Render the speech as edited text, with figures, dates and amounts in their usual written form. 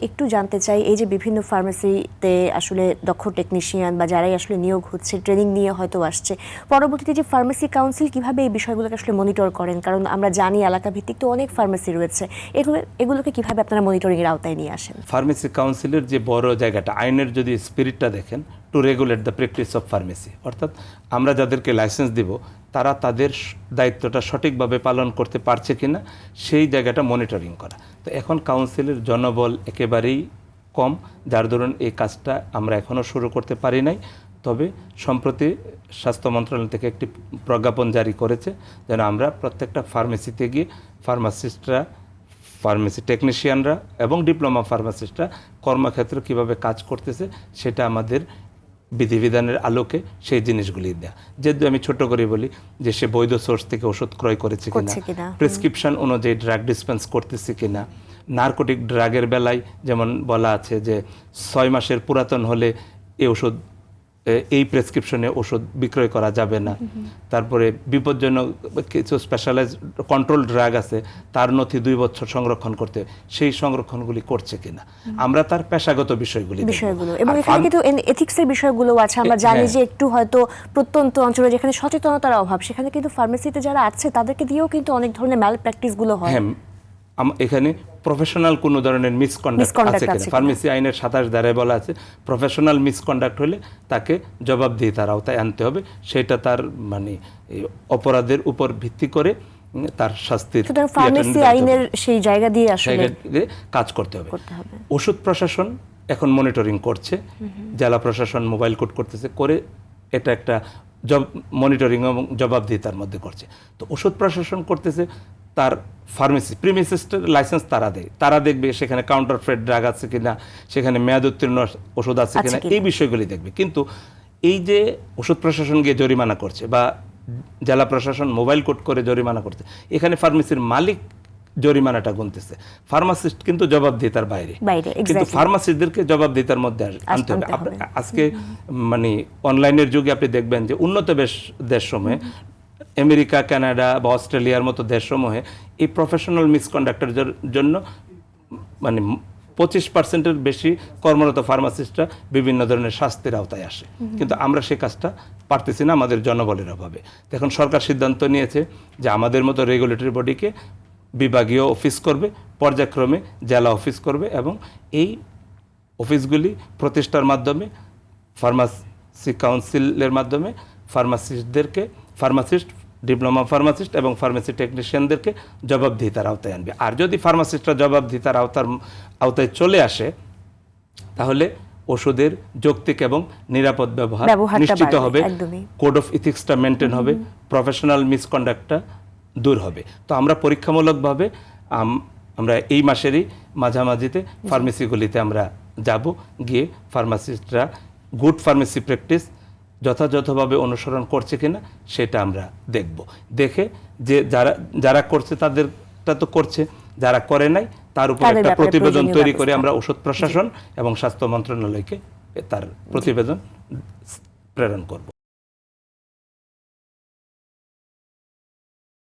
একটু জানতে চাই, এই যে বিভিন্ন ফার্মেসিতে আসলে দক্ষ টেকনিশিয়ান বা যারাই আসলে নিয়োগ হচ্ছে, ট্রেনিং নিয়ে হয়তো আসছে, পরবর্তীতে যে ফার্মেসি কাউন্সিল কিভাবে এই বিষয়গুলোকে আসলে মনিটর করেন? কারণ আমরা জানি এলাকা ভিত্তিক তো অনেক ফার্মেসি রয়েছে, এগুলোকে কিভাবে আপনারা মনিটরিংয়ের আওতায় নিয়ে আসেন? ফার্মেসি কাউন্সিলের যে বড় জায়গাটা, আইনের যদি স্পিরিটটা দেখেন, to regulate the practice of pharmacy, অর্থাৎ আমরা যাদেরকে লাইসেন্স দিব তারা তাদের দায়িত্বটা সঠিকভাবে পালন করতে পারছে কিনা সেই জায়গাটা মনিটরিং করা। তো এখন কাউন্সিলের জনবল একেবারেই কম, যার দরুন এই কাজটা আমরা এখনও শুরু করতে পারি নাই। তবে সম্প্রতি স্বাস্থ্য মন্ত্রণালয় থেকে একটি প্রজ্ঞাপন জারি করেছে যেন আমরা প্রত্যেকটা ফার্মেসিতে গিয়ে ফার্মাসিস্টরা, ফার্মেসি টেকনিশিয়ানরা এবং ডিপ্লোমা ফার্মাসিস্টরা কর্মক্ষেত্রে কীভাবে কাজ করতেছে সেটা আমাদের বিধিবিধানের আলোকে সেই জিনিসগুলি দেয়া। যেহেতু আমি ছোট করে বলি যে সে বৈধ সোর্স থেকে ওষুধ ক্রয় করেছে কিনা, প্রেসক্রিপশন অনুযায়ী ড্রাগ ডিসপেন্স করতেছে কিনা, নার্কোটিক ড্রাগের বেলায় যেমন বলা আছে যে 6 মাসের পুরাতন হলে এই ওষুধ, এই প্রেসক্রিপশনে ওষুধ বিক্রয় করা যাবে না। তারপরে বিপজ্জনক কিছু স্পেশালাইজ কন্ট্রোল ড্রাগ আছে, তার নথি 2 বছর সংরক্ষণ করতে, সেই সংরক্ষণগুলি করছে কিনা আমরা তার পেশাগত বিষয়গুলো, এবং এখানে কিন্তু এথিক্সের বিষয়গুলো আছে। আমরা জানি যে একটু হয়তো প্রত্যন্ত অঞ্চলে যেখানে সচেতনতার অভাব, সেখানে কিন্তু ফার্মেসিতে যারা আছে তাদেরকে দিয়েও কিন্তু অনেক ধরনের ম্যাল প্র্যাকটিসগুলো হয়। এখানে প্রফেশনাল কোনো ধরনের মিসকন্ডাক্ট আছে কিনা, ফার্মেসি আইনের 27 ধারায় বলা আছে প্রফেশনাল মিসকন্ডাক্ট হলে তাকে জবাবদিহিতার আওতায় আনতে হবে। সেটা তার মানে অপরাধের উপর ভিত্তি করে তার শাস্তির ফার্মেসি আইনের সেই জায়গা দিয়ে আসলে কাজ করতে হবে। ওষুধ প্রশাসন এখন মনিটরিং করছে, জেলা প্রশাসন মোবাইল কোড করতেছে, করে এটা একটা মনিটরিং এবং জবাবদিহিতার মধ্যে করছে। তো ওষুধ প্রশাসন করতেছে, তার ফার্মেসি প্রিমিসিস্টের লাইসেন্স তারা দেয়, তারা দেখবে সেখানে কাউন্টারফেট ড্রাগ আছে কিনা, সেখানে মেয়াদ উত্তীর্ণ ওষুধ আছে কিনা, এই বিষয়গুলি দেখবে। কিন্তু এই যে ওষুধ প্রশাসন গিয়ে জরিমানা করছে বা জেলা প্রশাসন মোবাইল কোড করে জরিমানা করছে, এখানে ফার্মেসির মালিক জরিমানাটা গুনতেছে, ফার্মাসিস্ট কিন্তু জবাবদিহিতার বাইরে। কিন্তু ফার্মাসিস্টদেরকে জবাবদিহিতার মধ্যে আনতে হবে। আজকে মানে অনলাইনের যুগে আপনি দেখবেন যে উন্নত দেশসমূহে, আমেরিকা, কানাডা বা অস্ট্রেলিয়ার মতো দেশসমূহে এই প্রফেশনাল মিসকন্ডাক্টের জন্য মানে 25% বেশি কর্মরত ফার্মাসিস্টরা বিভিন্ন ধরনের শাস্তির আওতায় আসে। কিন্তু আমরা সে কাজটা পারতেছি না আমাদের জনবলের অভাবে। এখন সরকার সিদ্ধান্ত নিয়েছে যে আমাদের মতো রেগুলেটরি বডিকে বিভাগীয় অফিস করবে, পর্যায়ক্রমে জেলা অফিস করবে, এবং এই অফিসগুলি প্রতিষ্ঠার মাধ্যমে ফার্মাসি কাউন্সিলের মাধ্যমে ফার্মাসিস্ট, ডিপ্লোমা ফার্মাসিস্ট এবং ফার্মেসি টেকনিশিয়ানদেরকে জবাবদিহিতার আওতায় আনবে। আর যদি ফার্মাসিস্টরা জবাবদিহিতার আওতায় চলে আসে, তাহলে ওষুধের যৌক্তিক এবং নিরাপদ ব্যবহার নিশ্চিত হবে, কোড অফ ইথিক্সটা মেনটেন হবে, প্রফেশনাল মিসকন্ডাক্টটা দূর হবে। তো আমরা পরীক্ষামূলকভাবে আমরা এই মাসেরই মাঝামাঝিতে ফার্মেসিগুলিতে আমরা যাব, গিয়ে ফার্মাসিস্টরা গুড ফার্মেসি প্র্যাকটিস যথাযথভাবে অনুসরণ করছে কিনা সেটা আমরা দেখব। দেখে যে যারা করছে তাদেরটা তো করছে, যারা করে নাই তার উপর একটা প্রতিবেদন তৈরি করে আমরা ওষুধ প্রশাসন এবং স্বাস্থ্য মন্ত্রণালয়কে তার প্রতিবেদন প্রেরণ করব।